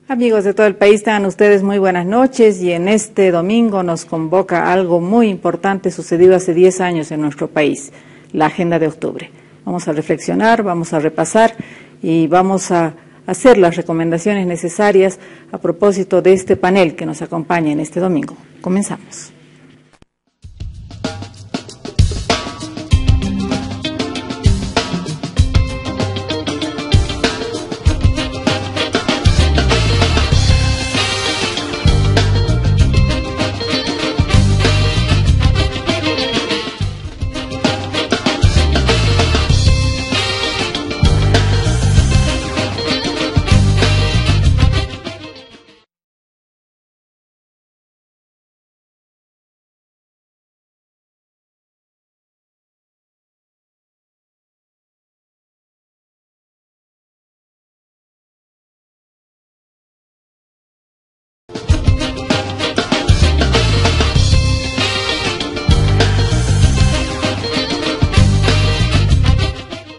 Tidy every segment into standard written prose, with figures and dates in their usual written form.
Amigos de todo el país, tengan ustedes muy buenas noches y en este domingo nos convoca algo muy importante sucedido hace 10 años en nuestro país, la Agenda de Octubre. Vamos a reflexionar, vamos a repasar y vamos a hacer las recomendaciones necesarias a propósito de este panel que nos acompaña en este domingo. Comenzamos.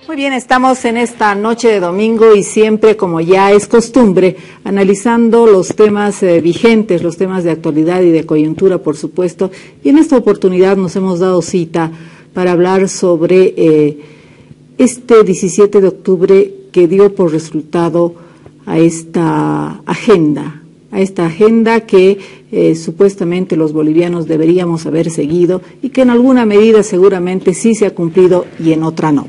Muy bien, estamos en esta noche de domingo y siempre, como ya es costumbre, analizando los temas vigentes, los temas de actualidad y de coyuntura, por supuesto. Y en esta oportunidad nos hemos dado cita para hablar sobre este 17 de octubre que dio por resultado a esta agenda que supuestamente los bolivianos deberíamos haber seguido y que en alguna medida seguramente sí se ha cumplido y en otra no.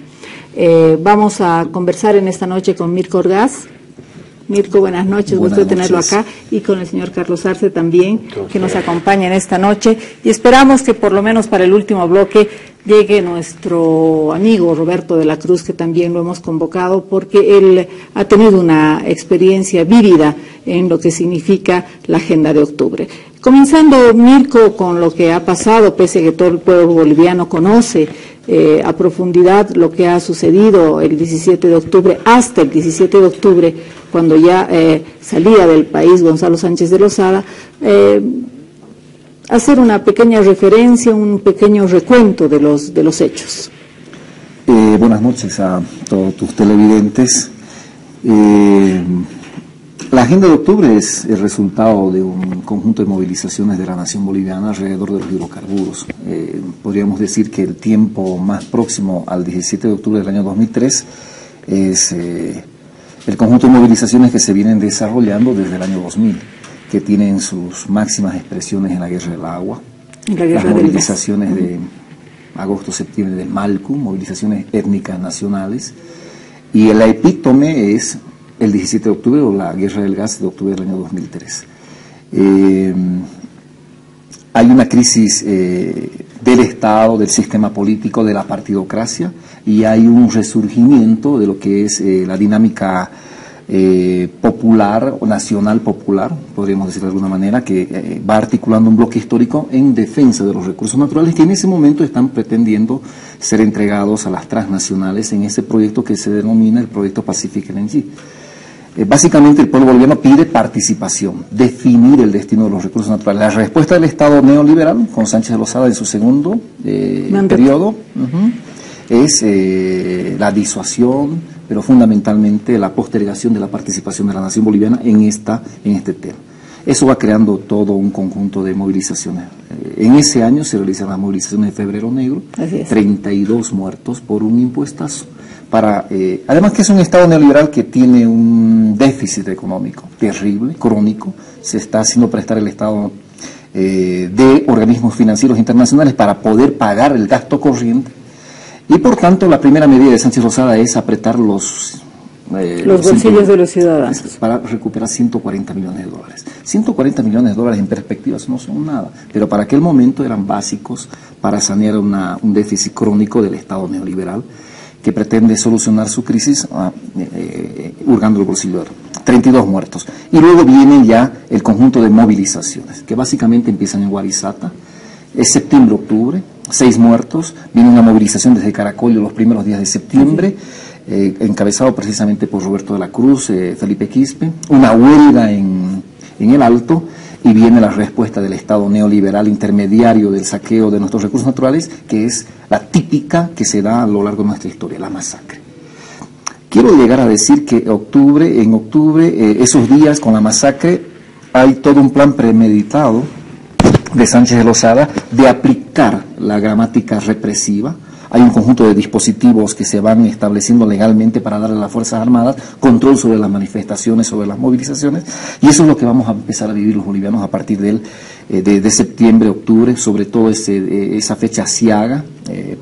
Vamos a conversar en esta noche con Mirko Orgaz. Mirko, buenas noches, gusto de tenerlo acá, y con el señor Carlos Arce también, que nos acompaña en esta noche, y esperamos que por lo menos para el último bloque llegue nuestro amigo Roberto de la Cruz, que también lo hemos convocado, porque él ha tenido una experiencia vívida en lo que significa la Agenda de Octubre. Comenzando, Mirko, con lo que ha pasado, pese a que todo el pueblo boliviano conoce a profundidad lo que ha sucedido el 17 de octubre, hasta el 17 de octubre, cuando ya salía del país Gonzalo Sánchez de Lozada, hacer una pequeña referencia, un pequeño recuento de los hechos. Buenas noches a todos tus televidentes. La Agenda de Octubre es el resultado de un conjunto de movilizaciones de la nación boliviana alrededor de los hidrocarburos. Podríamos decir que el tiempo más próximo al 17 de octubre del año 2003 es el conjunto de movilizaciones que se vienen desarrollando desde el año 2000, que tienen sus máximas expresiones en la Guerra del Agua, las movilizaciones de agosto-septiembre del Malcu, movilizaciones étnicas nacionales, y el epítome es el 17 de octubre o la Guerra del Gas de octubre del año 2003. Hay una crisis del Estado, del sistema político, de la partidocracia, y hay un resurgimiento de lo que es la dinámica popular o nacional popular, podríamos decir de alguna manera, que va articulando un bloque histórico en defensa de los recursos naturales que en ese momento están pretendiendo ser entregados a las transnacionales en ese proyecto que se denomina el Proyecto Pacific LNG. Básicamente el pueblo boliviano pide participación, definir el destino de los recursos naturales. La respuesta del Estado neoliberal, con Sánchez de Lozada en su segundo periodo, es la disuasión, pero fundamentalmente la postergación de la participación de la nación boliviana en este tema. Eso va creando todo un conjunto de movilizaciones. En ese año se realizan las movilizaciones de Febrero Negro, 32 muertos por un impuestazo. Además que es un Estado neoliberal que tiene un déficit económico terrible, crónico, se está haciendo prestar el Estado de organismos financieros internacionales para poder pagar el gasto corriente, y por tanto la primera medida de Sánchez Lozada es apretar los bolsillos de los ciudadanos para recuperar 140 millones de dólares. 140 millones de dólares en perspectivas no son nada, pero para aquel momento eran básicos para sanear un déficit crónico del Estado neoliberal que pretende solucionar su crisis hurgando el bolsillo. 32 muertos. Y luego viene ya el conjunto de movilizaciones, que básicamente empiezan en Guarizata. Es septiembre-octubre, 6 muertos. Viene una movilización desde Caracollo los primeros días de septiembre, encabezado precisamente por Roberto de la Cruz, Felipe Quispe. Una huelga en el Alto, y viene la respuesta del Estado neoliberal intermediario del saqueo de nuestros recursos naturales, que es la típica que se da a lo largo de nuestra historia, la masacre. quiero llegar a decir que en octubre, esos días con la masacre, hay todo un plan premeditado de Sánchez de Lozada de aplicar la gramática represiva. Hay un conjunto de dispositivos que se van estableciendo legalmente para darle a las Fuerzas Armadas control sobre las manifestaciones, sobre las movilizaciones, y eso es lo que vamos a empezar a vivir los bolivianos a partir de septiembre, octubre, sobre todo esa fecha aciaga.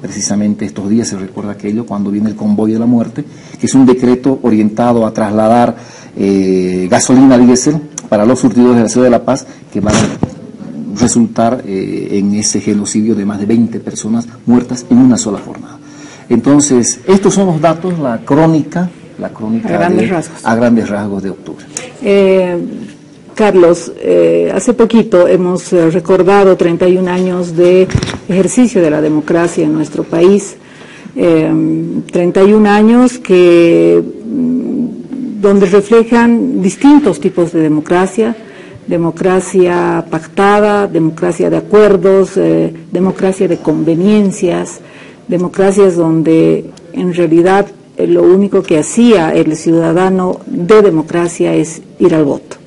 Precisamente estos días se recuerda aquello cuando viene el convoy de la muerte, que es un decreto orientado a trasladar gasolina diésel para los surtidores de la ciudad de La Paz, que van a resultar en ese genocidio de más de 20 personas muertas en una sola jornada. Entonces, estos son los datos, la crónica a grandes rasgos de octubre. Carlos, hace poquito hemos recordado 31 años de ejercicio de la democracia en nuestro país, 31 años donde reflejan distintos tipos de democracia pactada, democracia de acuerdos, democracia de conveniencias, democracias donde en realidad lo único que hacía el ciudadano de democracia es ir al voto.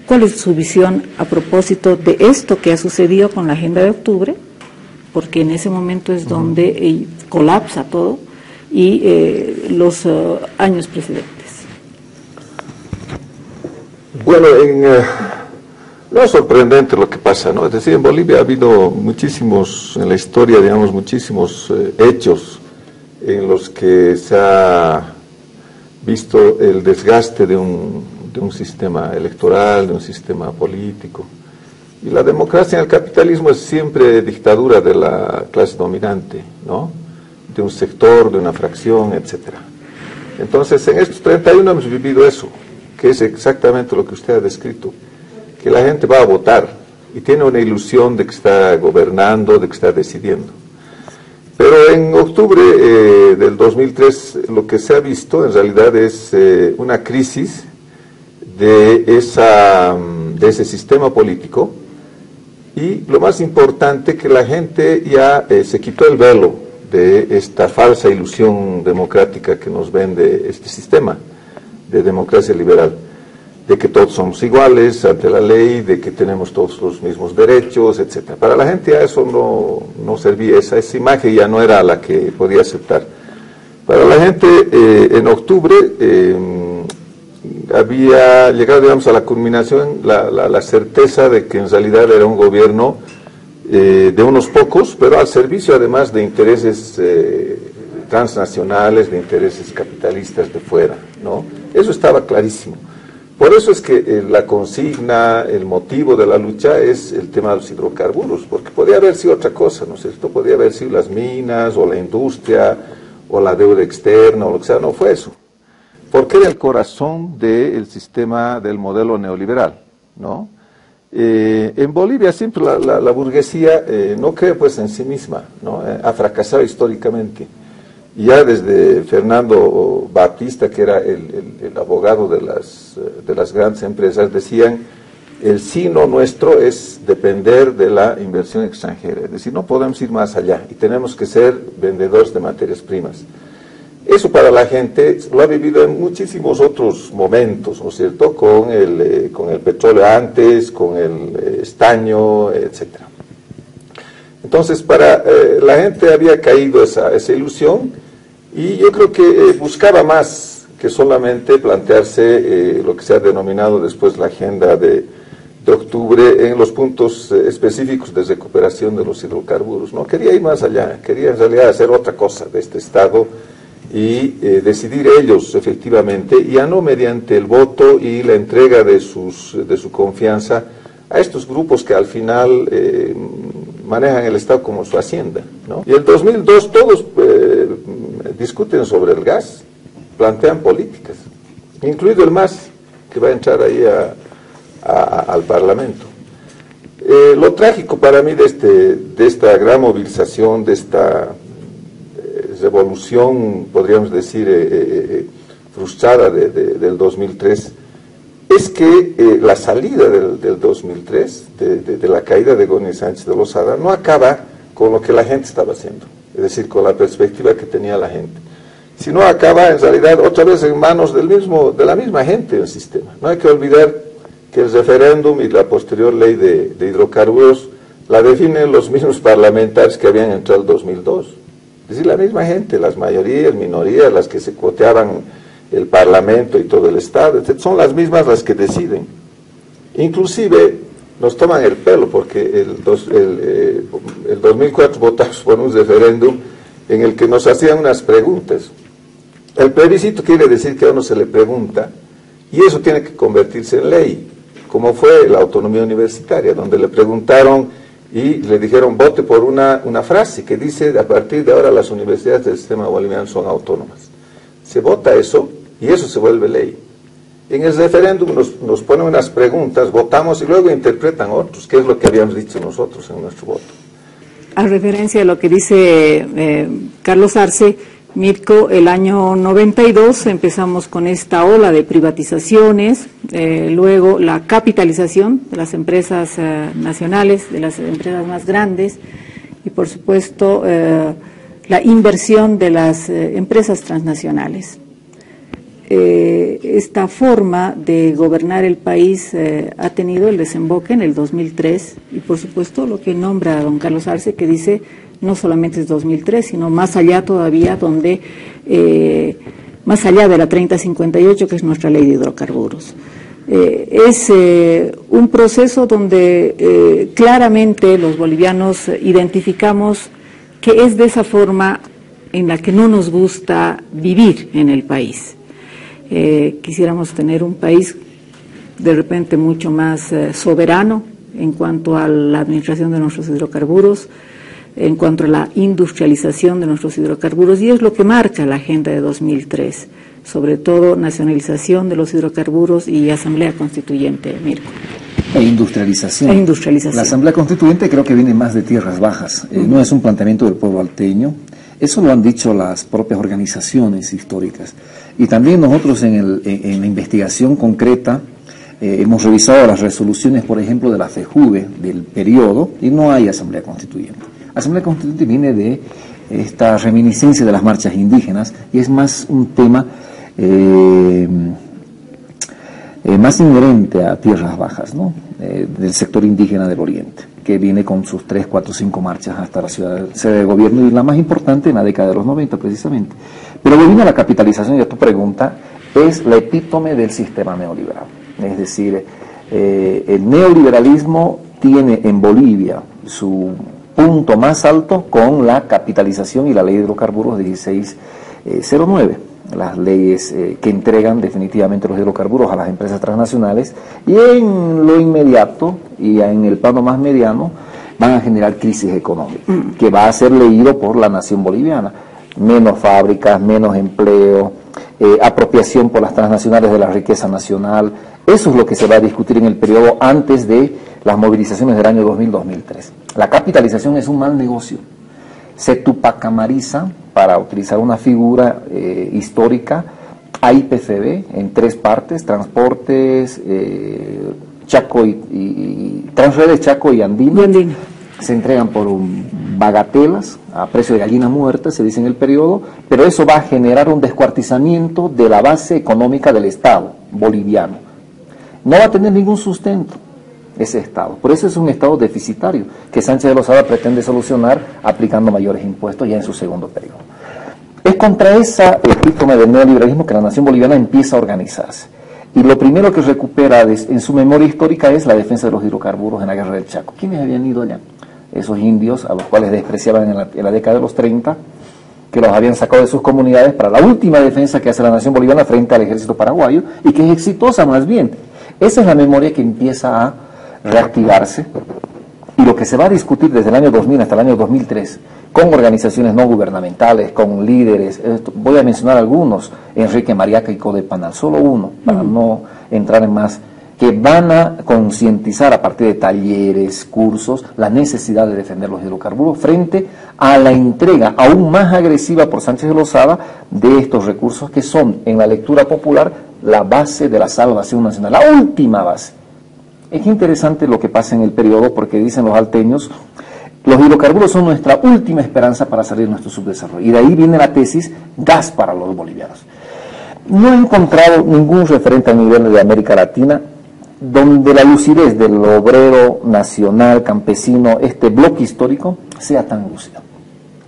¿Cuál es su visión a propósito de esto que ha sucedido con la agenda de octubre? Porque en ese momento es donde colapsa todo y los años precedentes. Bueno, no es sorprendente lo que pasa, ¿no? Es decir, en Bolivia ha habido muchísimos, en la historia, digamos, muchísimos hechos en los que se ha visto el desgaste de un sistema electoral, de un sistema político. Y la democracia en el capitalismo es siempre dictadura de la clase dominante, ¿no? De un sector, de una fracción, etcétera. Entonces, en estos 31 hemos vivido eso, que es exactamente lo que usted ha descrito, que la gente va a votar y tiene una ilusión de que está gobernando, de que está decidiendo. Pero en octubre del 2003 lo que se ha visto en realidad es una crisis de ese sistema político, y lo más importante, que la gente ya se quitó el velo de esta falsa ilusión democrática que nos vende este sistema de democracia liberal, de que todos somos iguales ante la ley, de que tenemos todos los mismos derechos, etc. Para la gente ya eso no servía, esa imagen ya no era la que podía aceptar. Para la gente en octubre había llegado, digamos, a la culminación la certeza de que en realidad era un gobierno de unos pocos, pero al servicio además de intereses transnacionales, de intereses capitalistas de fuera, ¿no? Eso estaba clarísimo. Por eso es que la consigna, el motivo de la lucha es el tema de los hidrocarburos, porque podía haber sido otra cosa, ¿no es cierto? Podía haber sido las minas, o la industria, o la deuda externa, o lo que sea. No fue eso, porque era el corazón del sistema, del modelo neoliberal, ¿no? En Bolivia siempre la burguesía no cree pues en sí misma, ¿no? Ha fracasado históricamente. Y ya desde Fernando Baptista, que era el abogado de las grandes empresas, decían: el sino nuestro es depender de la inversión extranjera, es decir, no podemos ir más allá y tenemos que ser vendedores de materias primas. Eso para la gente lo ha vivido en muchísimos otros momentos, ¿no es cierto?, con el petróleo antes, con el estaño, etcétera. Entonces, para la gente había caído esa ilusión, y yo creo que buscaba más que solamente plantearse lo que se ha denominado después la agenda de octubre en los puntos específicos de recuperación de los hidrocarburos, ¿no? Quería ir más allá, quería en realidad hacer otra cosa de este Estado y decidir ellos efectivamente, y ya no mediante el voto y la entrega de su confianza a estos grupos que al final manejan el Estado como su hacienda, ¿no? Y el 2002 todos discuten sobre el gas, plantean políticas, incluido el MAS, que va a entrar ahí al Parlamento. Lo trágico para mí de esta gran movilización, de esta revolución, podríamos decir, frustrada del 2003, es que la salida del 2003, de la caída de Gómez Sánchez de Lozada, no acaba con lo que la gente estaba haciendo, es decir, con la perspectiva que tenía la gente. Si no, acaba en realidad otra vez en manos de la misma gente del sistema. No hay que olvidar que el referéndum y la posterior ley de hidrocarburos la definen los mismos parlamentarios que habían entrado en el 2002. Es decir, la misma gente, las mayorías, minorías, las que se cuoteaban el Parlamento y todo el Estado, etc., son las mismas las que deciden. Inclusive nos toman el pelo porque el 2004 votamos por un referéndum en el que nos hacían unas preguntas. El plebiscito quiere decir que a uno se le pregunta y eso tiene que convertirse en ley, como fue la autonomía universitaria, donde le preguntaron y le dijeron vote por una frase que dice: a partir de ahora las universidades del sistema boliviano son autónomas. Se vota eso y eso se vuelve ley. En el referéndum nos ponen unas preguntas, votamos y luego interpretan otros, que es lo que habíamos dicho nosotros en nuestro voto. A referencia a lo que dice Carlos Arce, Mirko, el año 92 empezamos con esta ola de privatizaciones, luego la capitalización de las empresas nacionales, de las empresas más grandes, y por supuesto la inversión de las empresas transnacionales. Esta forma de gobernar el país ha tenido el desemboque en el 2003 y por supuesto lo que nombra don Carlos Arce, que dice no solamente es 2003, sino más allá todavía, donde más allá de la 3058, que es nuestra ley de hidrocarburos. Es un proceso donde claramente los bolivianos identificamos que es de esa forma en la que no nos gusta vivir en el país. Quisiéramos tener un país de repente mucho más soberano en cuanto a la administración de nuestros hidrocarburos, en cuanto a la industrialización de nuestros hidrocarburos, y es lo que marca la Agenda de 2003, sobre todo nacionalización de los hidrocarburos y Asamblea Constituyente, Mirko. E industrialización. La Asamblea Constituyente creo que viene más de tierras bajas, no es un planteamiento del pueblo alteño. Eso lo han dicho las propias organizaciones históricas. Y también nosotros en la investigación concreta hemos revisado las resoluciones, por ejemplo, de la FEJUVE del periodo, y no hay Asamblea Constituyente. Asamblea Constituyente viene de esta reminiscencia de las marchas indígenas y es más un tema más inherente a tierras bajas, ¿no? Del sector indígena del Oriente, que viene con sus 3, 4, 5 marchas hasta la sede de gobierno, y la más importante en la década de los 90 precisamente. Pero volviendo a la capitalización y a tu pregunta, es la epítome del sistema neoliberal. Es decir, el neoliberalismo tiene en Bolivia su punto más alto con la capitalización y la ley de hidrocarburos 1609. Las leyes que entregan definitivamente los hidrocarburos a las empresas transnacionales, y en lo inmediato y en el plano más mediano van a generar crisis económica, que va a ser leído por la nación boliviana. Menos fábricas, menos empleo, apropiación por las transnacionales de la riqueza nacional. Eso es lo que se va a discutir en el periodo antes de las movilizaciones del año 2000-2003. La capitalización es un mal negocio. Se tupacamariza, para utilizar una figura histórica, a IPFB en 3 partes: transportes, Chaco y Transredes, Chaco y Andina. Se entregan por bagatelas, a precio de gallina muerta, se dice en el periodo, pero eso va a generar un descuartizamiento de la base económica del Estado boliviano. No va a tener ningún sustento ese Estado. Por eso es un Estado deficitario, que Sánchez de Lozada pretende solucionar aplicando mayores impuestos ya en su segundo periodo. Es contra esa epítome del neoliberalismo que la nación boliviana empieza a organizarse. Y lo primero que recupera en su memoria histórica es la defensa de los hidrocarburos en la guerra del Chaco. ¿Quiénes habían ido allá? Esos indios a los cuales despreciaban en la década de los 30, que los habían sacado de sus comunidades para la última defensa que hace la nación boliviana frente al ejército paraguayo, y que es exitosa más bien. Esa es la memoria que empieza a reactivarse, y lo que se va a discutir desde el año 2000 hasta el año 2003 con organizaciones no gubernamentales, con líderes, voy a mencionar algunos: Enrique Mariaca y Codepanal, solo uno, para no entrar en más, que van a concientizar a partir de talleres, cursos, la necesidad de defender los hidrocarburos frente a la entrega aún más agresiva por Sánchez de Lozada de estos recursos, que son, en la lectura popular, la base de la salvación nacional, la última base. Es interesante lo que pasa en el periodo, porque dicen los alteños, Los hidrocarburos son nuestra última esperanza para salir de nuestro subdesarrollo. Y de ahí viene la tesis gas para los bolivianos. No he encontrado ningún referente a nivel de América Latina donde la lucidez del obrero nacional, campesino, este bloque histórico, sea tan lúcida.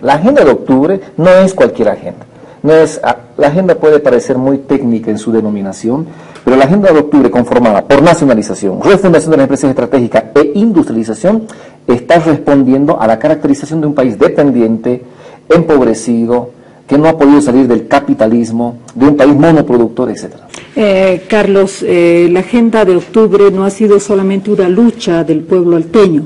La agenda de octubre no es cualquier agenda. La agenda puede parecer muy técnica en su denominación, pero la agenda de octubre, conformada por nacionalización, refundación de las empresas estratégicas e industrialización, está respondiendo a la caracterización de un país dependiente, empobrecido, que no ha podido salir del capitalismo, de un país monoproductor, etc. Carlos, la agenda de octubre no ha sido solamente una lucha del pueblo alteño.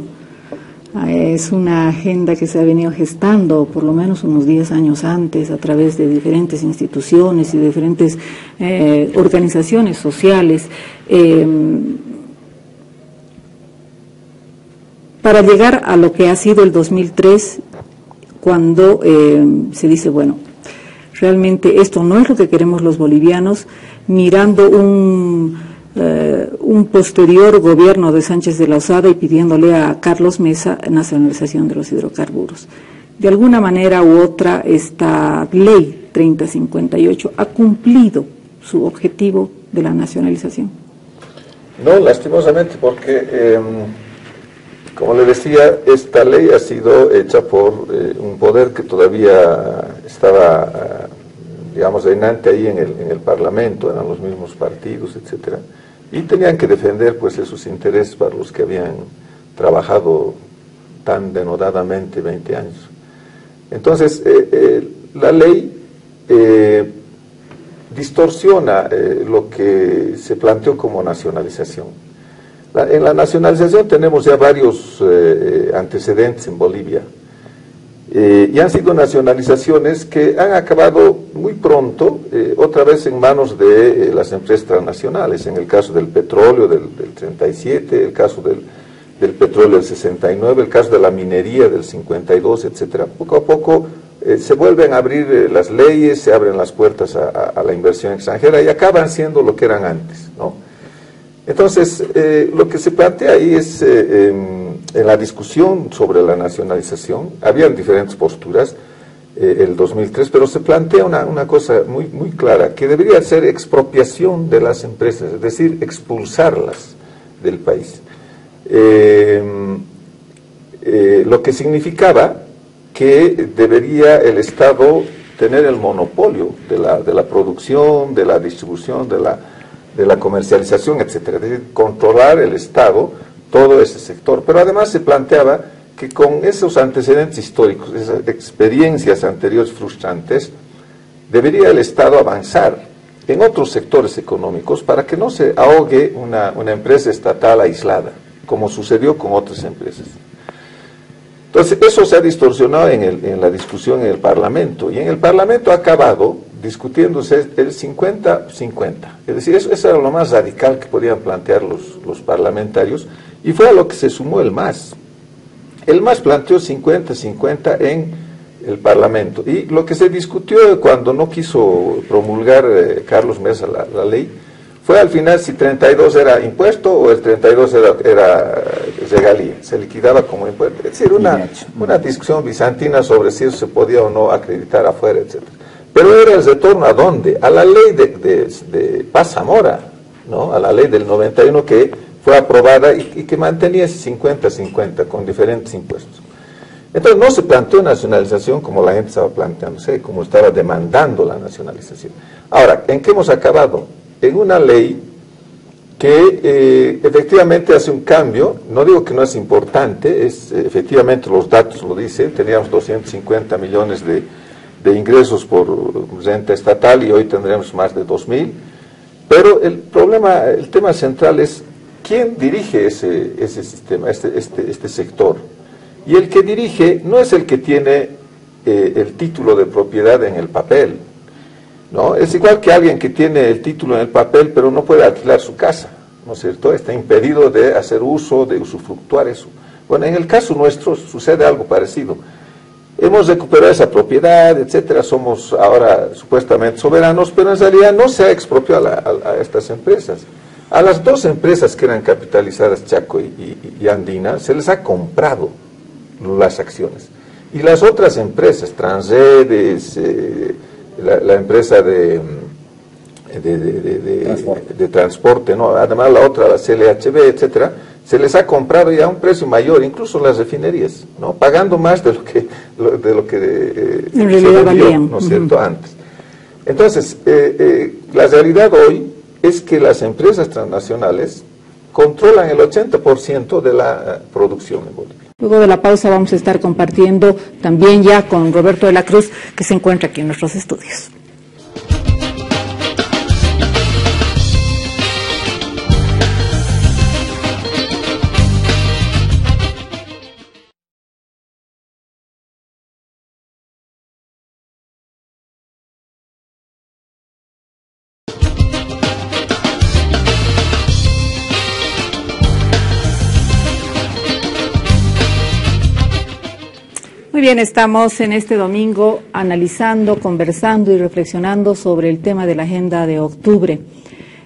Es una agenda que se ha venido gestando por lo menos unos 10 años antes a través de diferentes instituciones y diferentes organizaciones sociales para llegar a lo que ha sido el 2003, cuando se dice, bueno, realmente esto no es lo que queremos los bolivianos, mirando un posterior gobierno de Sánchez de Lozada y pidiéndole a Carlos Mesa nacionalización de los hidrocarburos. De alguna manera u otra, esta ley 3058 ha cumplido su objetivo de la nacionalización. No, lastimosamente, porque, como le decía, esta ley ha sido hecha por un poder que todavía estaba, digamos, reinante ahí en el Parlamento, eran los mismos partidos, etcétera, y tenían que defender pues esos intereses para los que habían trabajado tan denodadamente 20 años. Entonces, la ley distorsiona lo que se planteó como nacionalización. En la nacionalización tenemos ya varios antecedentes en Bolivia, y han sido nacionalizaciones que han acabado muy pronto, otra vez en manos de las empresas transnacionales, en el caso del petróleo del 37, el caso del petróleo del 69, el caso de la minería del 52, etcétera. Poco a poco se vuelven a abrir las leyes, se abren las puertas a la inversión extranjera y acaban siendo lo que eran antes, ¿no? Entonces, lo que se plantea ahí es, en la discusión sobre la nacionalización, habían diferentes posturas, el 2003, pero se plantea una cosa muy, muy clara, que debería ser expropiación de las empresas, es decir, expulsarlas del país. Lo que significaba que debería el Estado tener el monopolio de la producción, de la distribución, de la comercialización, etcétera, es decir, controlar el Estado todo ese sector. Pero además se planteaba que con esos antecedentes históricos, esas experiencias anteriores frustrantes, debería el Estado avanzar en otros sectores económicos para que no se ahogue una empresa estatal aislada, como sucedió con otras empresas. Entonces, eso se ha distorsionado en la discusión en el Parlamento, y en el Parlamento ha acabado discutiéndose el 50-50, es decir, eso era lo más radical que podían plantear los parlamentarios, y fue a lo que se sumó el MAS. El MAS planteó 50-50 en el Parlamento, y lo que se discutió cuando no quiso promulgar Carlos Mesa la ley, fue al final si 32 era impuesto o el 32 era regalía, se liquidaba como impuesto. Es decir, una discusión bizantina sobre si eso se podía o no acreditar afuera, etc. Pero era el retorno ¿a dónde? A la ley de Paz Zamora, ¿no? A la ley del 91 que fue aprobada y que mantenía ese 50-50 con diferentes impuestos. Entonces no se planteó nacionalización como la gente estaba planteándose, como estaba demandando la nacionalización. Ahora, ¿en qué hemos acabado? En una ley que efectivamente hace un cambio, no digo que no es importante, efectivamente los datos lo dicen, teníamos 250 millones de ingresos por renta estatal y hoy tendremos más de 2.000, pero el tema central es quién dirige ese sistema, este sector. Y el que dirige no es el que tiene el título de propiedad en el papel, ¿no? Es igual que alguien que tiene el título en el papel pero no puede alquilar su casa, ¿no es cierto? Está impedido de hacer uso, de usufructuar eso. Bueno, en el caso nuestro sucede algo parecido. Hemos recuperado esa propiedad, etcétera, somos ahora supuestamente soberanos, pero en realidad no se ha expropiado a estas empresas. A las dos empresas que eran capitalizadas, Chaco y Andina, se les ha comprado las acciones. Y las otras empresas, Transredes, la empresa de transporte, ¿no? Además la otra, la CLHB, etcétera, se les ha comprado ya a un precio mayor, incluso las refinerías, ¿no? Pagando más de lo que en realidad valían, ¿no es cierto?, antes. Entonces, la realidad hoy es que las empresas transnacionales controlan el 80% de la producción en Bolivia. Luego de la pausa vamos a estar compartiendo también ya con Roberto de la Cruz, que se encuentra aquí en nuestros estudios. Muy bien, estamos en este domingo analizando, conversando y reflexionando sobre el tema de la agenda de octubre.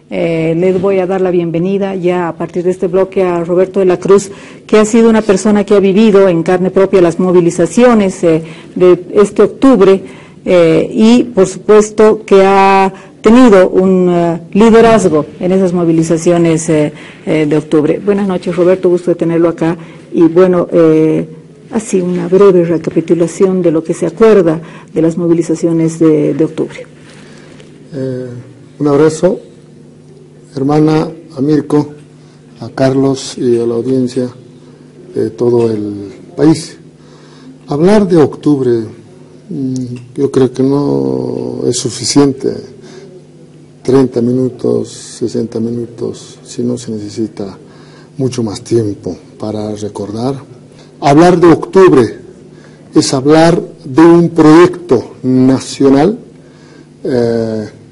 Les voy a dar la bienvenida ya a partir de este bloque a Roberto de la Cruz, que ha sido una persona que ha vivido en carne propia las movilizaciones de este octubre y, por supuesto, que ha tenido un liderazgo en esas movilizaciones de octubre. Buenas noches, Roberto, gusto de tenerlo acá. Y bueno, así una breve recapitulación de lo que se acuerda de las movilizaciones de octubre. Un abrazo, hermana, a Mirko, a Carlos y a la audiencia de todo el país. Hablar de octubre, yo creo que no es suficiente, 30 minutos, 60 minutos, sino se necesita mucho más tiempo para recordar. Hablar de octubre es hablar de un proyecto nacional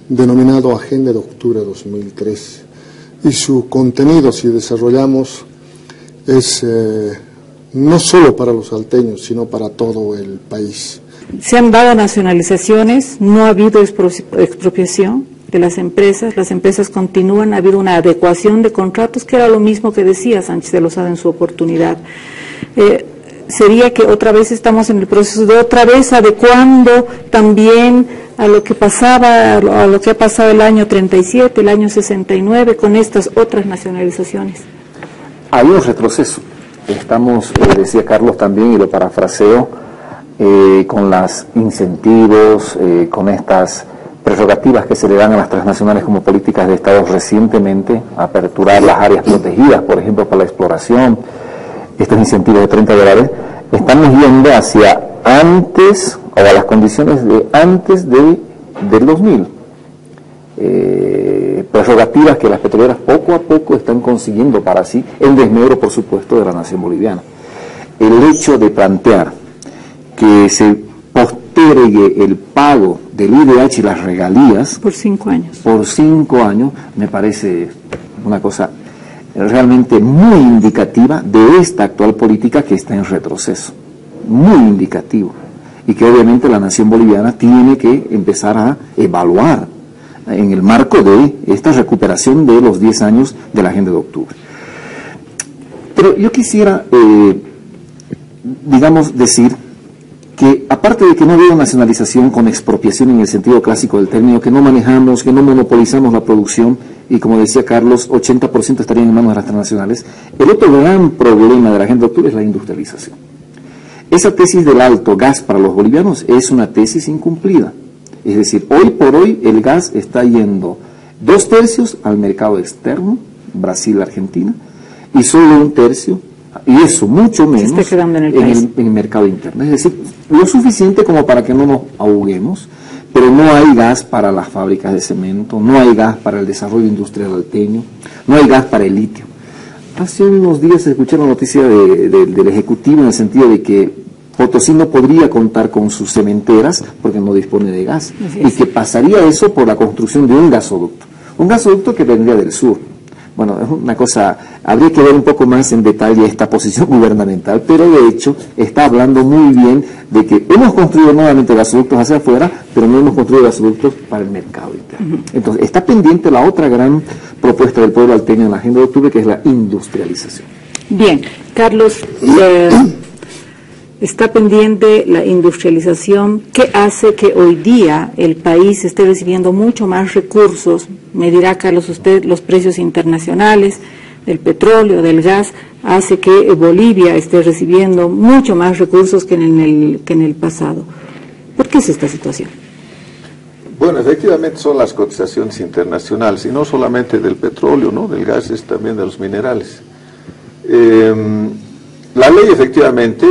denominado Agenda de Octubre 2003, y su contenido, si desarrollamos, es no solo para los salteños, sino para todo el país. Se han dado nacionalizaciones, no ha habido expropiación de las empresas continúan, ha habido una adecuación de contratos, que era lo mismo que decía Sánchez de Lozada en su oportunidad. Sería que otra vez estamos en el proceso de otra vez adecuando también a lo que pasaba, a lo que ha pasado el año 37, el año 69, con estas otras nacionalizaciones. Hay un retroceso. Estamos, decía Carlos también, y lo parafraseo, con los incentivos, con estas prerrogativas que se le dan a las transnacionales como políticas de Estado recientemente, aperturar las áreas protegidas, por ejemplo, para la exploración, estos incentivos de $30, estamos yendo hacia antes, o a las condiciones de antes del 2000. Prerrogativas que las petroleras poco a poco están consiguiendo para sí, en desmedro, por supuesto, de la nación boliviana. El hecho de plantear que se postergue el pago del IDH y las regalías por 5 años. Por 5 años me parece una cosa realmente muy indicativa de esta actual política que está en retroceso, muy indicativo, y que obviamente la nación boliviana tiene que empezar a evaluar en el marco de esta recuperación de los 10 años de la Agenda de Octubre. Pero yo quisiera, digamos, decir que aparte de que no ha habido nacionalización con expropiación en el sentido clásico del término, que no manejamos, que no monopolizamos la producción, y como decía Carlos, 80% estarían en manos de las transnacionales, el otro gran problema de la Agenda de Octubre es la industrialización. Esa tesis del alto gas para los bolivianos es una tesis incumplida. Es decir, hoy por hoy el gas está yendo 2/3 al mercado externo, Brasil, Argentina, y solo 1/3, y eso mucho menos en el mercado interno. Es decir, lo suficiente como para que no nos ahoguemos, pero no hay gas para las fábricas de cemento, no hay gas para el desarrollo industrial alteño, no hay gas para el litio. Hace unos días escuché la noticia del Ejecutivo en el sentido de que Potosí no podría contar con sus cementeras porque no dispone de gas, y que pasaría eso por la construcción de un gasoducto que vendría del sur. Bueno, es una cosa, habría que ver un poco más en detalle esta posición gubernamental, pero de hecho está hablando muy bien de que hemos construido nuevamente gasoductos hacia afuera, pero no hemos construido gasoductos para el mercado interno. Entonces, está pendiente la otra gran propuesta del pueblo alteño en la Agenda de Octubre, que es la industrialización. Bien, Carlos, está pendiente la industrialización. ¿Qué hace que hoy día el país esté recibiendo mucho más recursos? Me dirá, Carlos, usted, los precios internacionales del petróleo, del gas, hace que Bolivia esté recibiendo mucho más recursos que en el pasado. ¿Por qué es esta situación? Bueno, efectivamente son las cotizaciones internacionales, y no solamente del petróleo, ¿no? Del gas, es también de los minerales. La ley efectivamente,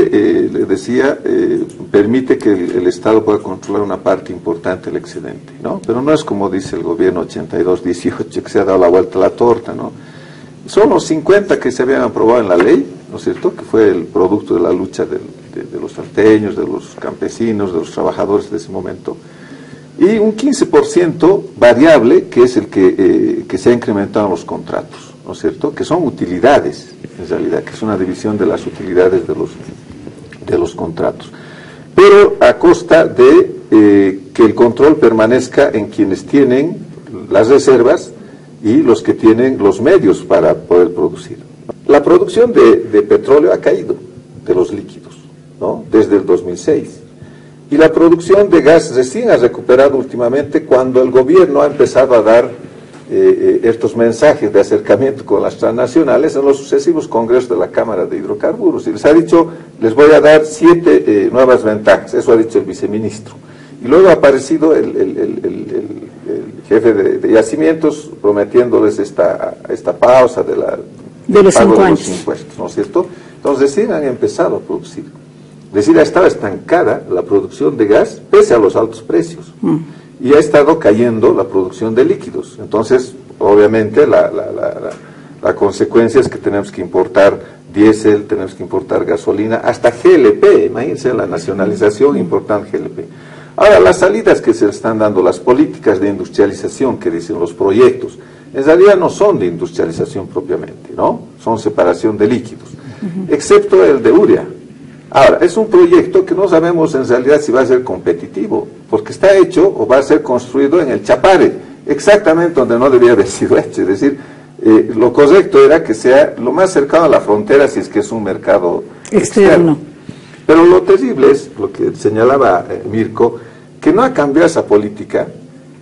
le decía, permite que el Estado pueda controlar una parte importante del excedente, ¿no? Pero no es como dice el gobierno 82-18, que se ha dado la vuelta a la torta, ¿no? Son los 50 que se habían aprobado en la ley, ¿no es cierto?, que fue el producto de la lucha de los salteños, de los campesinos, de los trabajadores de ese momento, y un 15% variable, que es el que se ha incrementado en los contratos, ¿no es cierto?, que son utilidades, en realidad, que es una división de las utilidades de los contratos, pero a costa de que el control permanezca en quienes tienen las reservas y los que tienen los medios para poder producir. La producción de petróleo ha caído, de los líquidos, ¿no?, desde el 2006. Y la producción de gas recién ha recuperado últimamente, cuando el gobierno ha empezado a dar estos mensajes de acercamiento con las transnacionales en los sucesivos congresos de la Cámara de Hidrocarburos. Y les ha dicho, les voy a dar 7 nuevas ventajas, eso ha dicho el viceministro. Y luego ha aparecido el jefe de yacimientos prometiéndoles esta pausa de los pago de los impuestos, ¿no es cierto? Entonces recién han empezado a producir. Es decir, ha estado estancada la producción de gas pese a los altos precios. Y ha estado cayendo la producción de líquidos. Entonces, obviamente, la consecuencia es que tenemos que importar diésel, tenemos que importar gasolina, hasta GLP, imagínense la nacionalización, importar GLP. Ahora, las salidas que se están dando, las políticas de industrialización que dicen los proyectos, en realidad no son de industrialización propiamente, ¿no? Son separación de líquidos, excepto el de urea. Ahora, es un proyecto que no sabemos en realidad si va a ser competitivo, porque está hecho o va a ser construido en el Chapare, exactamente donde no debía haber sido hecho. Es decir, lo correcto era que sea lo más cercano a la frontera, si es que es un mercado externo. Pero lo terrible es, lo que señalaba Mirko, que no ha cambiado esa política,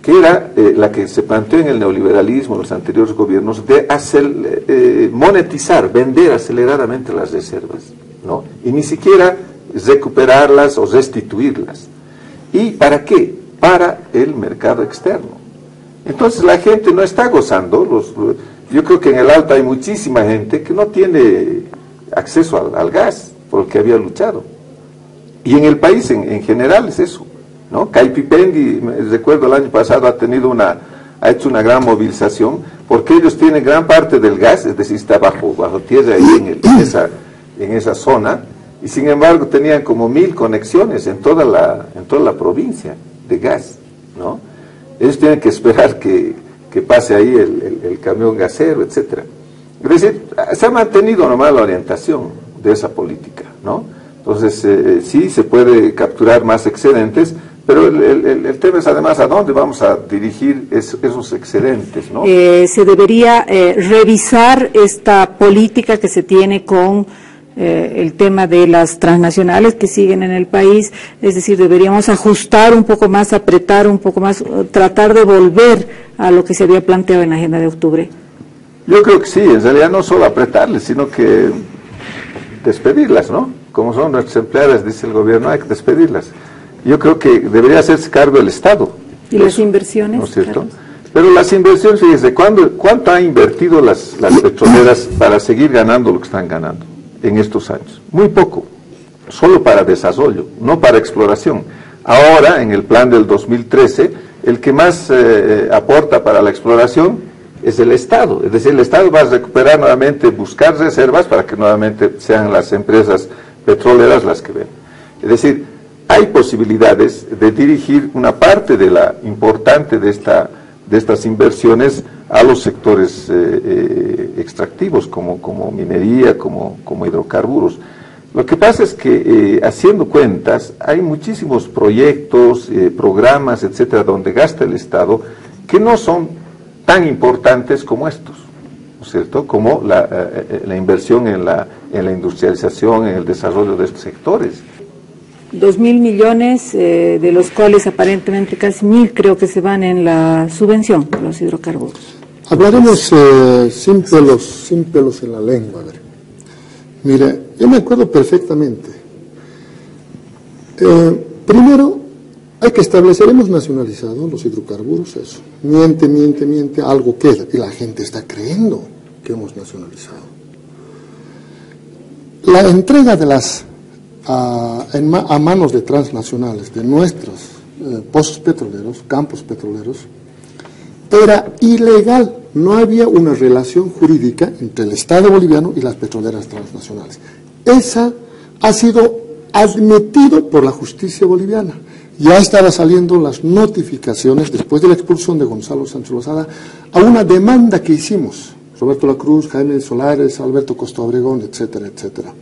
que era la que se planteó en el neoliberalismo, en los anteriores gobiernos, de hacer, monetizar, vender aceleradamente las reservas, ¿no? Y ni siquiera recuperarlas o restituirlas. ¿Y para qué? Para el mercado externo. Entonces la gente no está gozando. Yo creo que en el Alto hay muchísima gente que no tiene acceso al gas, por el que había luchado. Y en el país en general es eso, ¿no? Caipipendi, recuerdo el año pasado, ha hecho una gran movilización, porque ellos tienen gran parte del gas, es decir, está bajo tierra ahí en esa zona, y sin embargo tenían como 1000 conexiones en toda la provincia de gas, ¿no? Ellos tienen que esperar que pase ahí el camión gasero, etcétera. Es decir, se ha mantenido nomás la orientación de esa política, ¿no? Entonces, sí se puede capturar más excedentes, pero el tema es además a dónde vamos a dirigir esos excedentes, ¿no? Se debería revisar esta política que se tiene con el tema de las transnacionales que siguen en el país, es decir, deberíamos ajustar un poco más, apretar un poco más, tratar de volver a lo que se había planteado en la agenda de octubre. Yo creo que sí, en realidad no solo apretarles, sino que despedirlas, ¿no? Como son nuestras empleadas, dice el gobierno, hay que despedirlas. Yo creo que debería hacerse cargo el Estado. ¿Y las inversiones? ¿No es cierto? Pero las inversiones, fíjese, ¿cuánto han invertido las petroleras para seguir ganando lo que están ganando en estos años? Muy poco, solo para desarrollo, no para exploración. Ahora, en el plan del 2013, el que más aporta para la exploración es el Estado. Es decir, el Estado va a recuperar nuevamente, buscar reservas para que nuevamente sean las empresas petroleras las que ven. Es decir, hay posibilidades de dirigir una parte de la importante de estas inversiones a los sectores extractivos, como minería, como hidrocarburos. Lo que pasa es que, haciendo cuentas, hay muchísimos proyectos, programas, etcétera, donde gasta el Estado, que no son tan importantes como estos, ¿no es cierto?, como la inversión en la industrialización, en el desarrollo de estos sectores. 2.000 millones, de los cuales aparentemente casi 1.000 creo que se van en la subvención de los hidrocarburos. Hablaremos sin pelos en la lengua. A ver. Mire, yo me acuerdo perfectamente. Primero, hay que establecer, hemos nacionalizado los hidrocarburos, eso. Miente, algo queda. Y la gente está creyendo que hemos nacionalizado. La entrega de las a manos de transnacionales de nuestros pozos petroleros, campos petroleros, era ilegal. No había una relación jurídica entre el Estado boliviano y las petroleras transnacionales. Esa ha sido admitido por la justicia boliviana. Ya estaban saliendo las notificaciones, después de la expulsión de Gonzalo Sánchez Lozada, a una demanda que hicimos, Roberto Lacruz, Jaime Solares, Alberto Costa Obregón, etcétera, etcétera.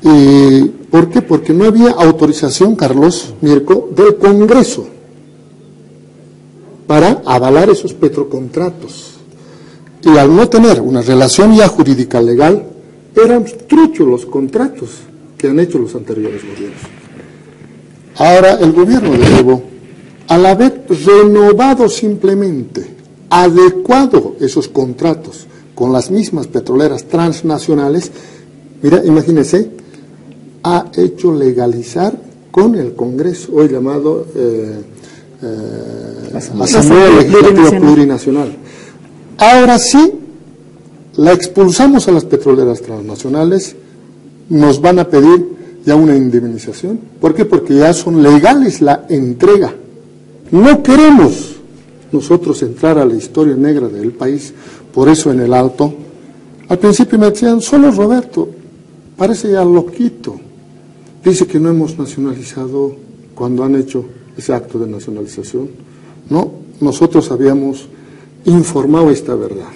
¿Y por qué? Porque no había autorización, Carlos Mirko, del Congreso para avalar esos petrocontratos. Y al no tener una relación ya jurídica legal, eran truchos los contratos que han hecho los anteriores gobiernos. Ahora el gobierno de Evo, al haber renovado simplemente, adecuado esos contratos con las mismas petroleras transnacionales, mira, imagínense, ha hecho legalizar con el Congreso, hoy llamado Asamblea Legislativa Plurinacional. Ahora sí, la expulsamos a las petroleras transnacionales, nos van a pedir ya una indemnización. ¿Por qué? Porque ya son legales la entrega. No queremos nosotros entrar a la historia negra del país, por eso en el Alto, al principio me decían, solo Roberto, parece ya loquito, dice que no hemos nacionalizado cuando han hecho ese acto de nacionalización. No, nosotros habíamos informado esta verdad.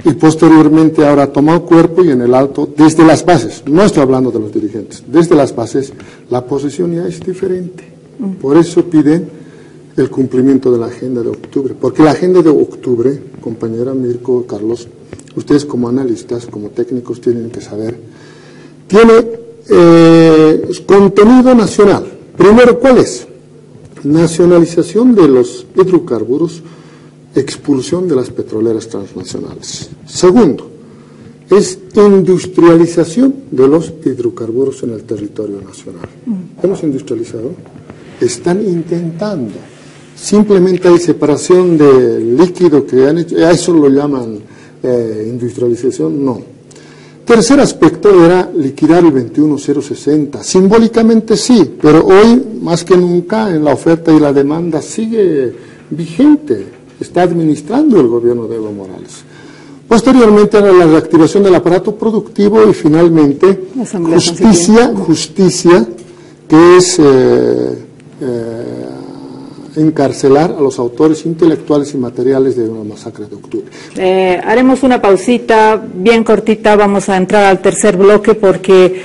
Y posteriormente ahora ha tomado cuerpo y en el Alto, desde las bases, no estoy hablando de los dirigentes, desde las bases la posición ya es diferente. Por eso piden el cumplimiento de la agenda de octubre, porque la agenda de octubre, compañera Mirko, Carlos, ustedes como analistas, como técnicos tienen que saber, tiene contenido nacional. Primero, ¿cuál es? Nacionalización de los hidrocarburos, expulsión de las petroleras transnacionales. Segundo, es industrialización de los hidrocarburos en el territorio nacional. ¿Hemos industrializado? Están intentando. Simplemente hay separación de líquido que han hecho, a eso lo llaman industrialización, no. Tercer aspecto era liquidar el 21060. Simbólicamente sí, pero hoy más que nunca en la oferta y la demanda sigue vigente. Está administrando el gobierno de Evo Morales. Posteriormente era la reactivación del aparato productivo y finalmente justicia, que es encarcelar a los autores intelectuales y materiales de una masacre de octubre. Haremos una pausita bien cortita, vamos a entrar al tercer bloque porque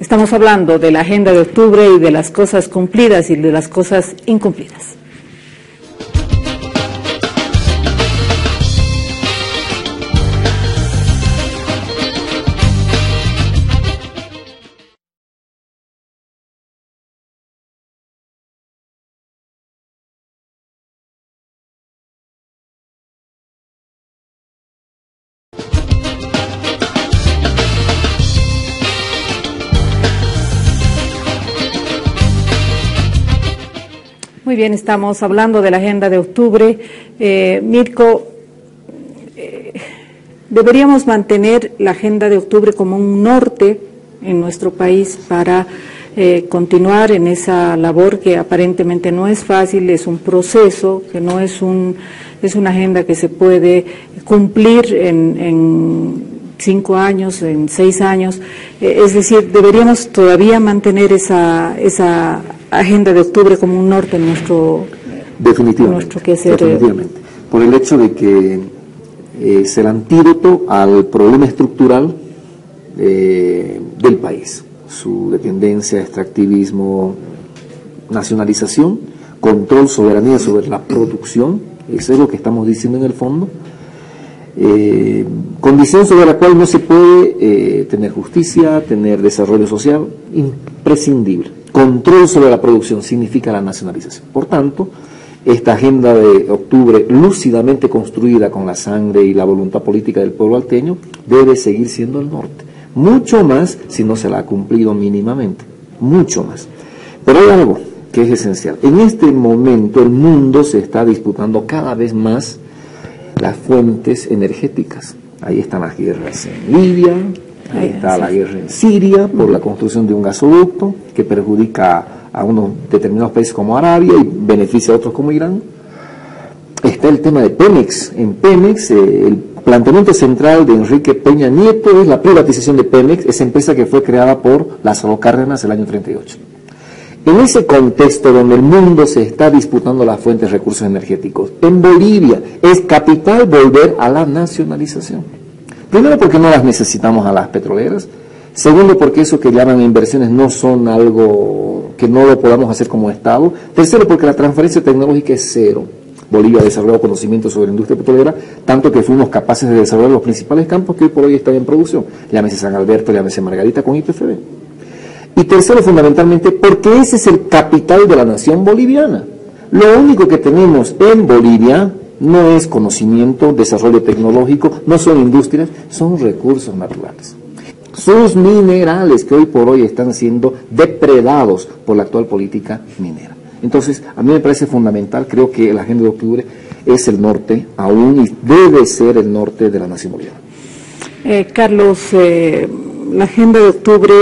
estamos hablando de la agenda de octubre y de las cosas cumplidas y de las cosas incumplidas. Muy bien, estamos hablando de la agenda de octubre. Mirko, deberíamos mantener la agenda de octubre como un norte en nuestro país para continuar en esa labor que aparentemente no es fácil, es un proceso, que no es una agenda que se puede cumplir en 5 años, en 6 años. Es decir, deberíamos todavía mantener esa agenda de octubre como un norte en nuestro quehacer. Definitivamente. Por el hecho de que es el antídoto al problema estructural del país. Su dependencia, extractivismo, nacionalización, control, soberanía sobre la producción, eso es lo que estamos diciendo en el fondo. condición sobre la cual no se puede tener justicia, tener desarrollo social, imprescindible. Control sobre la producción significa la nacionalización. Por tanto, esta agenda de octubre, lúcidamente construida con la sangre y la voluntad política del pueblo alteño, debe seguir siendo el norte. Mucho más si no se la ha cumplido mínimamente, mucho más. Pero hay algo que es esencial. En este momento el mundo se está disputando cada vez más las fuentes energéticas. Ahí están las guerras en Libia, ahí está la guerra en Siria por la construcción de un gasoducto que perjudica a unos determinados países como Arabia y beneficia a otros como Irán. Está el tema de Pemex. En Pemex, el planteamiento central de Enrique Peña Nieto es la privatización de Pemex, esa empresa que fue creada por Lázaro Cárdenas el año 38. En ese contexto donde el mundo se está disputando las fuentes de recursos energéticos, en Bolivia es capital volver a la nacionalización. Primero porque no las necesitamos a las petroleras, segundo porque eso que llaman inversiones no son algo que no lo podamos hacer como Estado, tercero porque la transferencia tecnológica es cero. Bolivia ha desarrollado conocimientos sobre la industria petrolera, tanto que fuimos capaces de desarrollar los principales campos que hoy por hoy están en producción, llámese San Alberto, llámese Margarita con YPFB. Y tercero, fundamentalmente, porque ese es el capital de la nación boliviana. Lo único que tenemos en Bolivia no es conocimiento, desarrollo tecnológico, no son industrias, son recursos naturales. Sus minerales que hoy por hoy están siendo depredados por la actual política minera. Entonces, a mí me parece fundamental, creo que la agenda de octubre es el norte aún y debe ser el norte de la nación boliviana. Carlos, la agenda de octubre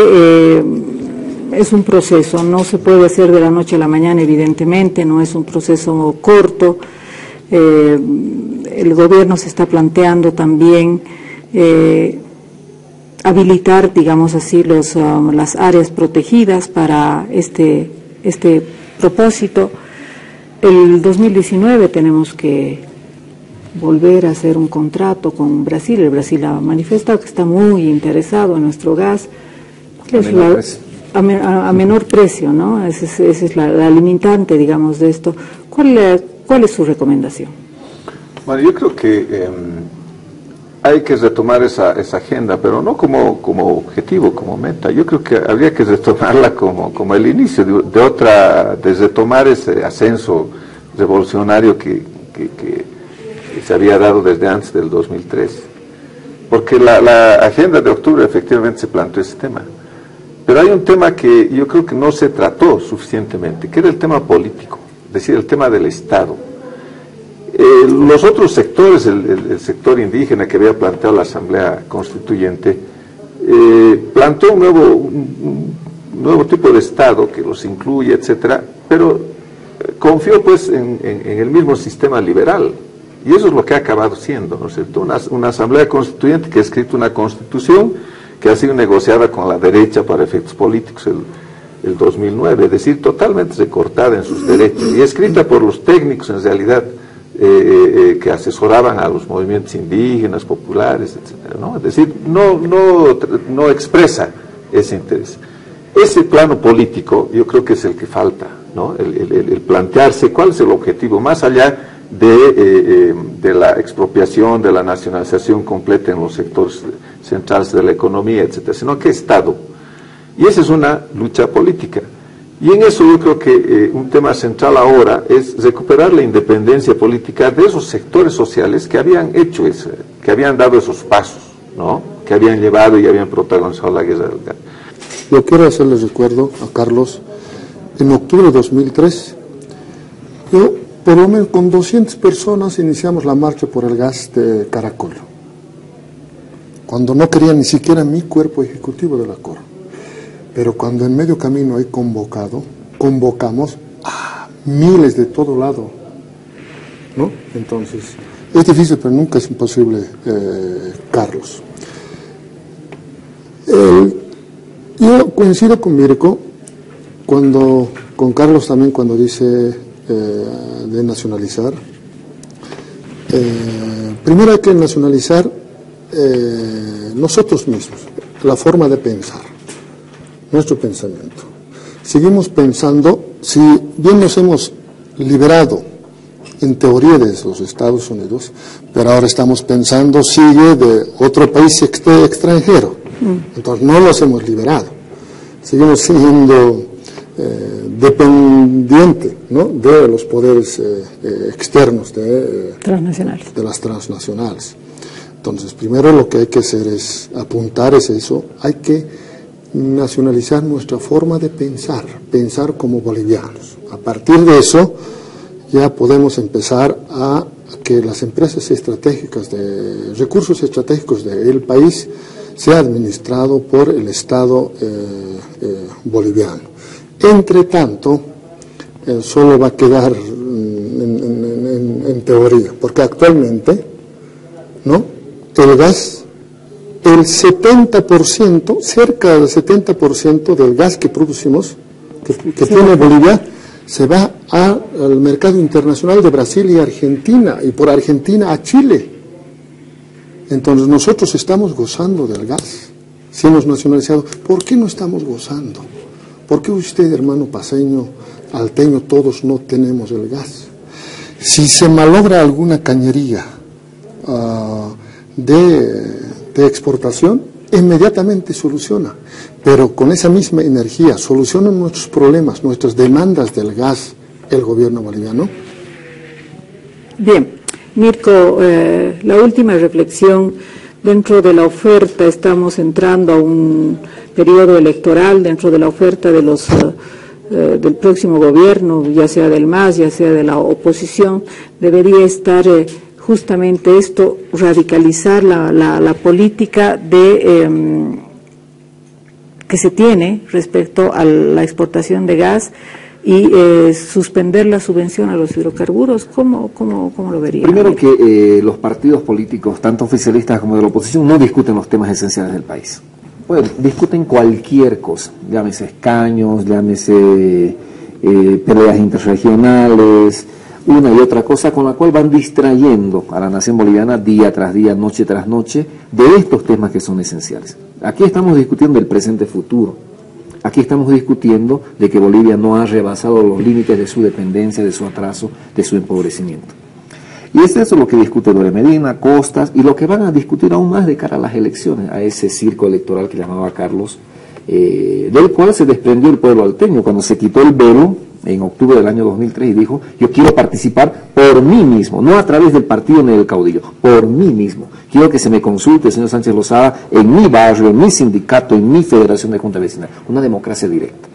es un proceso, no se puede hacer de la noche a la mañana, evidentemente, no es un proceso corto. El gobierno se está planteando también habilitar, digamos así, las áreas protegidas para este propósito. El 2019 tenemos que volver a hacer un contrato con Brasil. El Brasil ha manifestado que está muy interesado en nuestro gas. A menor precio, ¿no? Esa es la limitante, digamos, de esto. ¿Cuál es su recomendación? Bueno, yo creo que hay que retomar esa agenda, pero no como objetivo, como meta. Yo creo que habría que retomarla como el inicio de retomar ese ascenso revolucionario que se había dado desde antes del 2003. Porque la agenda de octubre efectivamente se planteó ese tema. Pero hay un tema que yo creo que no se trató suficientemente, que era el tema político, es decir, el tema del Estado. Los otros sectores, el sector indígena que había planteado la Asamblea Constituyente, planteó un nuevo tipo de Estado que los incluye, etcétera, pero confió pues en el mismo sistema liberal. Y eso es lo que ha acabado siendo, ¿no es cierto? Una Asamblea Constituyente que ha escrito una Constitución que ha sido negociada con la derecha para efectos políticos el 2009, es decir, totalmente recortada en sus derechos y escrita por los técnicos en realidad que asesoraban a los movimientos indígenas, populares, etcétera, ¿no? Es decir, no expresa ese interés. Ese plano político yo creo que es el que falta, ¿no? El plantearse cuál es el objetivo, más allá de la expropiación, de la nacionalización completa en los sectores centrales de la economía, etcétera, sino que Estado. Y esa es una lucha política. Y en eso yo creo que un tema central ahora es recuperar la independencia política de esos sectores sociales que habían hecho eso, que habían dado esos pasos, ¿no? Que habían llevado y habían protagonizado la guerra del gas. Yo quiero hacerles recuerdo a Carlos, en octubre de 2003, yo por lo menos con 200 personas iniciamos la marcha por el gas de Caracol, cuando no quería ni siquiera mi cuerpo ejecutivo de la COR. Pero cuando en medio camino he convocamos a miles de todo lado, ¿no? Entonces, es difícil, pero nunca es imposible, Carlos. Yo coincido con Mirko, con Carlos también cuando dice de nacionalizar. Primero hay que nacionalizar nosotros mismos, la forma de pensar, nuestro pensamiento. Seguimos pensando, si bien nos hemos liberado en teoría de los Estados Unidos, pero ahora estamos pensando sigue de otro país extranjero. Entonces no los hemos liberado. Seguimos siendo dependientes, ¿no?, de los poderes externos transnacionales. de las transnacionales. Entonces, primero lo que hay que hacer es apuntar es eso, hay que nacionalizar nuestra forma de pensar como bolivianos. A partir de eso ya podemos empezar a que las empresas estratégicas, de recursos estratégicos del país, sea administrado por el Estado boliviano. Entre tanto, solo va a quedar en teoría, porque actualmente, ¿no?, el gas, el 70%, cerca del 70% del gas que producimos, que tiene Bolivia, se va al mercado internacional de Brasil y Argentina, y por Argentina a Chile. Entonces nosotros estamos gozando del gas, si hemos nacionalizado. ¿Por qué no estamos gozando? ¿Por qué usted, hermano paseño, alteño, todos no tenemos el gas? Si se malogra alguna cañería de exportación, inmediatamente soluciona, pero con esa misma energía solucionan nuestros problemas, nuestras demandas del gas, el gobierno boliviano. Bien, Mirko, la última reflexión. Dentro de la oferta, estamos entrando a un periodo electoral, dentro de la oferta de del próximo gobierno, ya sea del MAS, ya sea de la oposición, debería estar justamente esto, radicalizar la política que se tiene respecto a la exportación de gas y suspender la subvención a los hidrocarburos. ¿Cómo lo vería? Primero que los partidos políticos, tanto oficialistas como de la oposición, no discuten los temas esenciales del país. Bueno, discuten cualquier cosa, llámese escaños, llámese peleas interregionales, una y otra cosa con la cual van distrayendo a la nación boliviana día tras día, noche tras noche, de estos temas que son esenciales. Aquí estamos discutiendo el presente futuro. Aquí estamos discutiendo de que Bolivia no ha rebasado los límites de su dependencia, de su atraso, de su empobrecimiento. Y es eso lo que discute Gloria Medina, Costas, y lo que van a discutir aún más de cara a las elecciones, a ese circo electoral que llamaba Carlos, del cual se desprendió el pueblo alteño cuando se quitó el velo en octubre del año 2003 y dijo: yo quiero participar por mí mismo, no a través del partido ni del caudillo, por mí mismo. Quiero que se me consulte, señor Sánchez Lozada, en mi barrio, en mi sindicato, en mi federación de junta vecinal. Una democracia directa.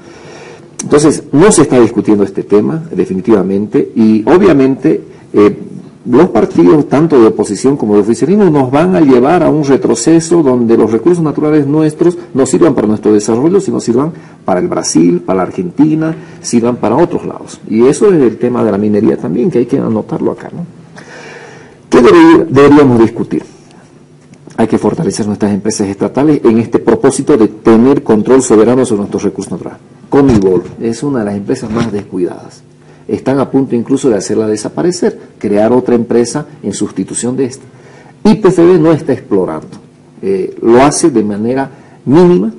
Entonces, no se está discutiendo este tema, definitivamente, y obviamente los partidos, tanto de oposición como de oficialismo, nos van a llevar a un retroceso donde los recursos naturales nuestros no sirvan para nuestro desarrollo, sino sirvan para el Brasil, para la Argentina, sirvan para otros lados. Y eso es el tema de la minería también, que hay que anotarlo acá, ¿no? ¿Qué deberíamos discutir? Hay que fortalecer nuestras empresas estatales en este propósito de tener control soberano sobre nuestros recursos naturales. Comibol es una de las empresas más descuidadas. Están a punto incluso de hacerla desaparecer, crear otra empresa en sustitución de esta. YPFB no está explorando, lo hace de manera mínima,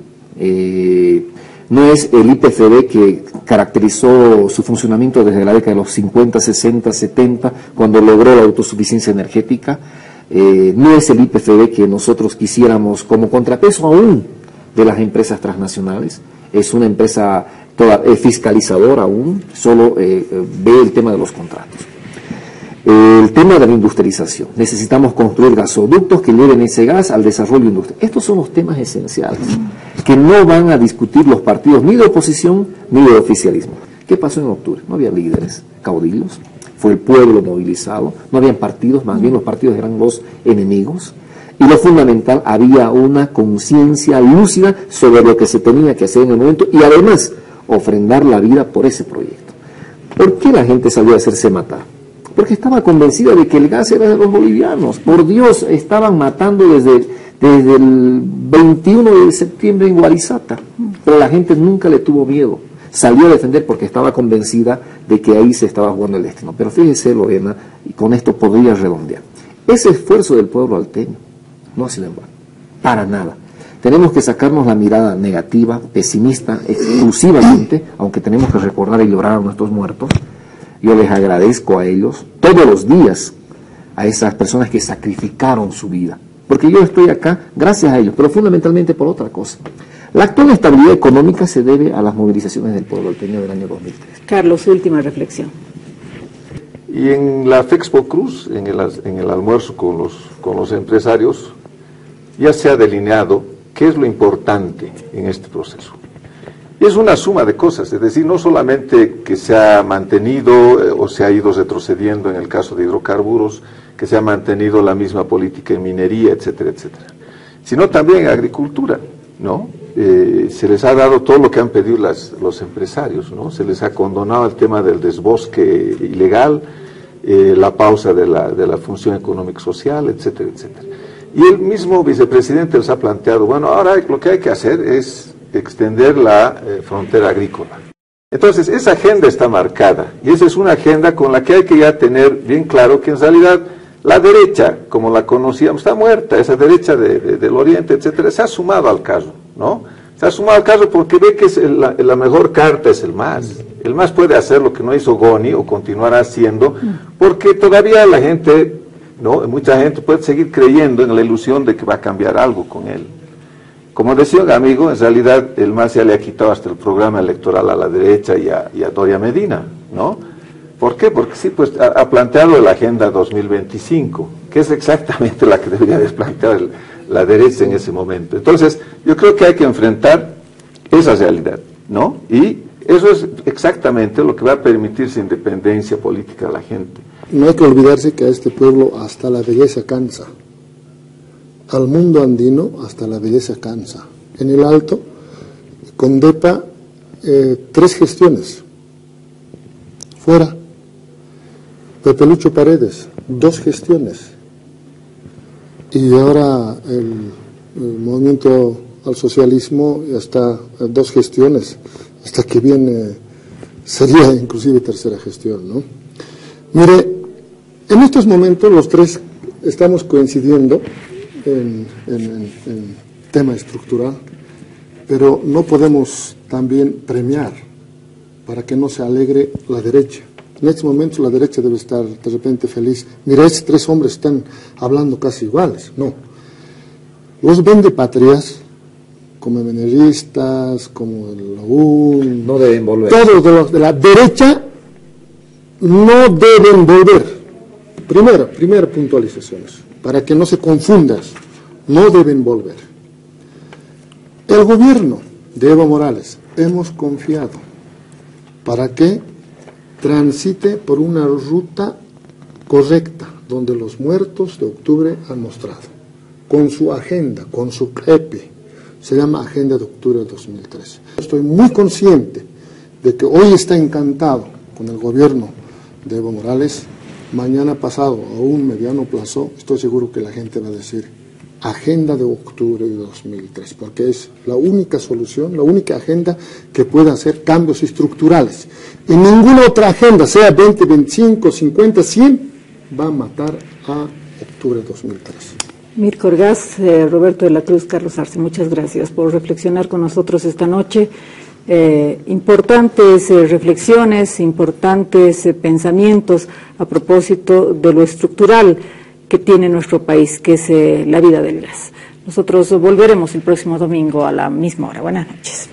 no es el YPFB que caracterizó su funcionamiento desde la década de los 50, 60, 70, cuando logró la autosuficiencia energética. No es el YPFB que nosotros quisiéramos como contrapeso aún de las empresas transnacionales. Es una empresa fiscalizadora aún, solo ve el tema de los contratos. El tema de la industrialización. Necesitamos construir gasoductos que lleven ese gas al desarrollo industrial. Estos son los temas esenciales que no van a discutir los partidos ni de oposición ni de oficialismo. ¿Qué pasó en octubre? No había líderes, caudillos. Fue el pueblo movilizado, no habían partidos, más bien los partidos eran los enemigos, y lo fundamental, había una conciencia lúcida sobre lo que se tenía que hacer en el momento, y además, ofrendar la vida por ese proyecto. ¿Por qué la gente salió a hacerse matar? Porque estaba convencida de que el gas era de los bolivianos. Por Dios, estaban matando desde el 21 de septiembre en Guarizata, pero la gente nunca le tuvo miedo. Salió a defender porque estaba convencida de que ahí se estaba jugando el destino. Pero fíjese, Lorena, y con esto podría redondear. Ese esfuerzo del pueblo alteño no ha sido en vano, para nada. Tenemos que sacarnos la mirada negativa, pesimista, exclusivamente, aunque tenemos que recordar y llorar a nuestros muertos. Yo les agradezco a ellos todos los días a esas personas que sacrificaron su vida. Porque yo estoy acá gracias a ellos, pero fundamentalmente por otra cosa. La actual estabilidad económica se debe a las movilizaciones del pueblo alteño del año 2003. Carlos, última reflexión. Y en la Fexpo Cruz, en el almuerzo con los empresarios, ya se ha delineado qué es lo importante en este proceso. Y es una suma de cosas, es decir, no solamente que se ha mantenido o se ha ido retrocediendo en el caso de hidrocarburos, que se ha mantenido la misma política en minería, etcétera, etcétera, sino también en agricultura, ¿no? Se les ha dado todo lo que han pedido los empresarios, ¿no? Se les ha condonado el tema del desbosque ilegal, la pausa de la función económico-social, etcétera, etcétera. Y el mismo vicepresidente les ha planteado, bueno, ahora lo que hay que hacer es extender la frontera agrícola. Entonces, esa agenda está marcada, y esa es una agenda con la que hay que ya tener bien claro que en realidad la derecha, como la conocíamos, está muerta, esa derecha del Oriente, etcétera, se ha sumado al caso, ¿no? Se ha sumado al caso porque ve que la mejor carta es el MAS. El MAS puede hacer lo que no hizo Goni o continuará haciendo, porque todavía la gente, ¿no? Mucha gente puede seguir creyendo en la ilusión de que va a cambiar algo con él. Como decía un amigo, en realidad el MAS ya le ha quitado hasta el programa electoral a la derecha y a Doria Medina, ¿no? ¿Por qué? Porque sí, pues ha planteado la Agenda 2025, que es exactamente la que debería haber planteado la derecha en ese momento. Entonces, yo creo que hay que enfrentar esa realidad, ¿no? Y eso es exactamente lo que va a permitir esa independencia política a la gente. No hay que olvidarse que a este pueblo hasta la belleza cansa. Al mundo andino hasta la belleza cansa. En el Alto, con DEPA, 3 gestiones. Fuera. Pepe Lucho Paredes, 2 gestiones. Y ahora el movimiento al socialismo ya está 2 gestiones. Hasta que viene, sería inclusive 3ª gestión, ¿no? Mire, en estos momentos los 3 estamos coincidiendo en tema estructural, pero no podemos también premiar para que no se alegre la derecha. En este momento la derecha debe estar de repente feliz. Mira, estos 3 hombres están hablando casi iguales. No. Los vendepatrias, como meneristas, como el OUN, No deben volver. todos los de la derecha no deben volver. Primera puntualización, para que no se confundas, no deben volver. El gobierno de Evo Morales, hemos confiado para que transite por una ruta correcta, donde los muertos de octubre han mostrado, con su agenda, con su CREPE, se llama Agenda de Octubre de 2013. Estoy muy consciente de que hoy está encantado con el gobierno de Evo Morales, mañana pasado, a un mediano plazo, estoy seguro que la gente va a decir Agenda de Octubre de 2003, porque es la única solución, la única agenda que puede hacer cambios estructurales. En ninguna otra agenda, sea 20, 25, 50, 100, va a matar a Octubre de 2003. Mirko Orgaz, Roberto de la Cruz, Carlos Arce, muchas gracias por reflexionar con nosotros esta noche. Importantes reflexiones, importantes pensamientos a propósito de lo estructural que tiene nuestro país, que es la vida del gas. Nosotros volveremos el próximo domingo a la misma hora. Buenas noches.